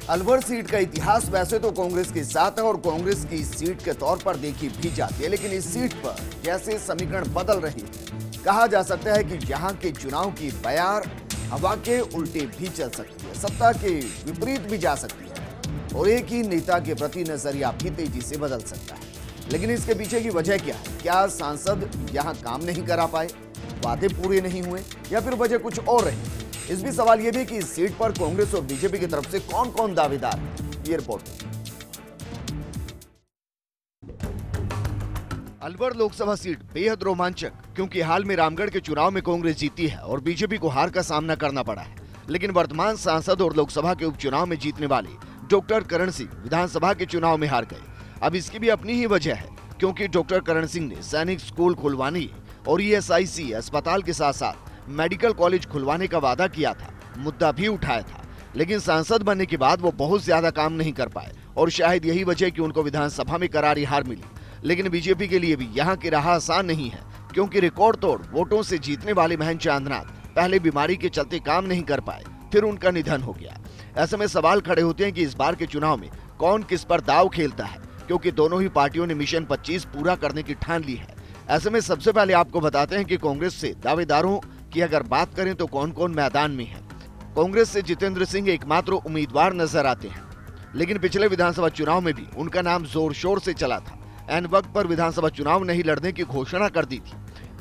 Alwar seat का इतिहास वैसे तो कांग्रेस के साथ है और कांग्रेस की सीट के तौर पर देखी भी जाती है, लेकिन इस सीट पर कैसे समीकरण बदल रही है। कहा जा सकता है कि यहां के चुनाव की बयार हवा के उल्टे भी चल सकती है, सत्ता के विपरीत भी जा सकती है और एक ही नेता के प्रति नजरिया भी तेजी से बदल सकता है। लेकिन इसके पीछे की वजह क्या है? क्या सांसद यहां काम नहीं करा पाए, वादे पूरे नहीं हुए, या फिर वजह कुछ और रही? इस भी सवाल यह भी कि इस सीट पर कांग्रेस और बीजेपी की तरफ से कौन कौन दावेदार है। ये रिपोर्ट। अलवर लोकसभा सीट बेहद रोमांचक, क्योंकि हाल में रामगढ़ के चुनाव में कांग्रेस जीती है और बीजेपी को हार का सामना करना पड़ा है। लेकिन वर्तमान सांसद और लोकसभा के उपचुनाव में जीतने वाले डॉक्टर करण सिंह विधानसभा के चुनाव में हार गए। अब इसकी भी अपनी ही वजह है, क्योंकि डॉक्टर करण सिंह ने सैनिक स्कूल खुलवाने और ESIC अस्पताल के साथ साथ मेडिकल कॉलेज खुलवाने का वादा किया था, मुद्दा भी उठाया था। लेकिन सांसद बनने के बाद वो बहुत ज्यादा काम नहीं कर पाए और शायद यही वजह कि उनको विधानसभा में करारी हार मिली। लेकिन बीजेपी के लिए भी यहाँ की राह आसान नहीं है, क्योंकि रिकॉर्ड तोड़ वोटों से जीतने वाले महेंद्र चांदनाथ पहले बीमारी के चलते काम नहीं कर पाए, फिर उनका निधन हो गया। ऐसे में सवाल खड़े होते हैं कि इस बार के चुनाव में कौन किस पर दाव खेलता है, क्योंकि दोनों ही पार्टियों ने मिशन 25 पूरा करने की ठान ली है। ऐसे में सबसे पहले आपको बताते हैं कि कांग्रेस से दावेदारों की अगर बात करें तो कौन कौन मैदान में है। कांग्रेस से जितेंद्र सिंह एकमात्र उम्मीदवार नजर आते हैं, लेकिन पिछले विधानसभा चुनाव में भी उनका नाम जोर शोर से चला था। एन वक्त पर विधानसभा चुनाव नहीं लड़ने की घोषणा कर दी थी।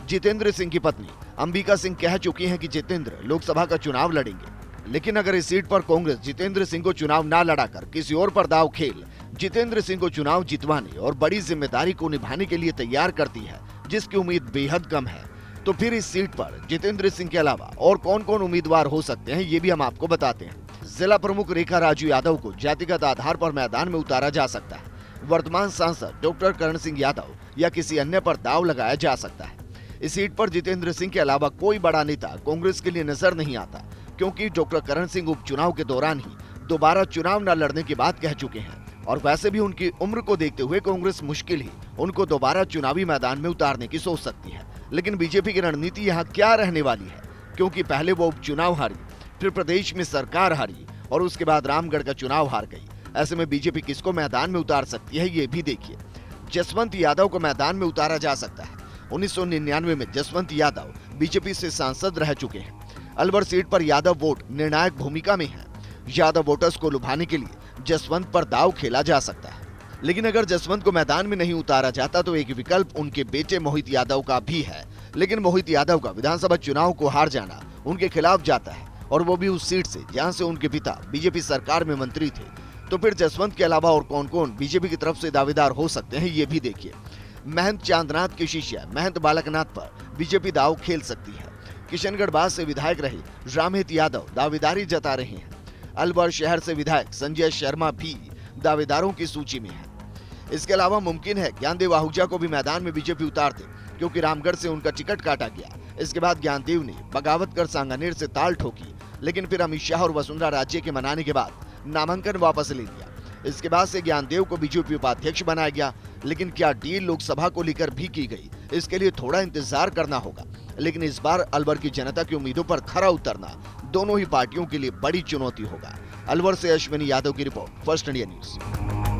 जितेंद्र सिंह की पत्नी अंबिका सिंह कह चुकी हैं कि जितेंद्र लोकसभा का चुनाव लड़ेंगे। लेकिन अगर इस सीट पर कांग्रेस जितेंद्र सिंह को चुनाव न लड़ाकर किसी और पर दाव खेल जितेंद्र सिंह को चुनाव जितवाने और बड़ी जिम्मेदारी को निभाने के लिए तैयार करती है, जिसकी उम्मीद बेहद कम है, तो फिर इस सीट पर जितेंद्र सिंह के अलावा और कौन कौन उम्मीदवार हो सकते हैं, ये भी हम आपको बताते हैं। जिला प्रमुख रेखा राजू यादव को जातिगत आधार पर मैदान में उतारा जा सकता है। वर्तमान सांसद डॉक्टर करण सिंह यादव या किसी अन्य पर दाव लगाया जा सकता है। इस सीट पर जितेंद्र सिंह के अलावा कोई बड़ा नेता कांग्रेस के लिए नजर नहीं आता, क्योंकि डॉक्टर करण सिंह उपचुनाव के दौरान ही दोबारा चुनाव न लड़ने की बात कह चुके हैं और वैसे भी उनकी उम्र को देखते हुए कांग्रेस मुश्किल ही उनको दोबारा चुनावी मैदान में उतारने की सोच सकती है। लेकिन बीजेपी की रणनीति यहाँ क्या रहने वाली है, क्योंकि पहले वो उपचुनाव हारी, फिर प्रदेश में सरकार हारी और उसके बाद रामगढ़ का चुनाव हार गई। ऐसे में बीजेपी किसको मैदान में उतार सकती है, ये भी देखिए। जसवंत यादव को मैदान में उतारा जा सकता है। 1999 में जसवंत यादव बीजेपी से सांसद रह चुके हैं। अलवर सीट पर यादव वोट निर्णायक भूमिका में है। यादव वोटर्स को लुभाने के लिए जसवंत पर दाव खेला जा सकता है। लेकिन अगर जसवंत को मैदान में नहीं उतारा जाता तो एक विकल्प उनके बेटे मोहित यादव का भी है। लेकिन मोहित यादव का विधानसभा चुनाव को हार जाना उनके खिलाफ जाता है, और वो भी उस सीट से जहां से उनके पिता बीजेपी सरकार में मंत्री थे। तो फिर जसवंत के अलावा और कौन कौन बीजेपी की तरफ से दावेदार हो सकते हैं, ये भी देखिए। महेंद्र चांदनाथ के शिष्य महेंद्र बालकनाथ पर बीजेपी दाव खेल सकती है। किशनगढ़ बास से विधायक रहे रामहित यादव दावेदारी जता रहे हैं। अलवर शहर से विधायक संजय शर्मा भी दावेदारों की सूची में है। इसके अलावा मुमकिन है ज्ञानदेव आहूजा को भी मैदान में बीजेपी उतार दे, क्योंकि रामगढ़ से उनका टिकट काटा गया। इसके बाद ज्ञानदेव ने बगावत कर सांगानेर से ताल ठोकी, लेकिन फिर अमित शाह और वसुंधरा राजे के मनाने के बाद नामांकन वापस ले लिया। इसके बाद से ज्ञानदेव को बीजेपी उपाध्यक्ष बनाया गया। लेकिन क्या डील लोकसभा को लेकर भी की गई, इसके लिए थोड़ा इंतजार करना होगा। लेकिन इस बार अलवर की जनता की उम्मीदों पर खरा उतरना दोनों ही पार्टियों के लिए बड़ी चुनौती होगा। अलवर से अश्विनी यादव की रिपोर्ट, फर्स्ट इंडिया न्यूज।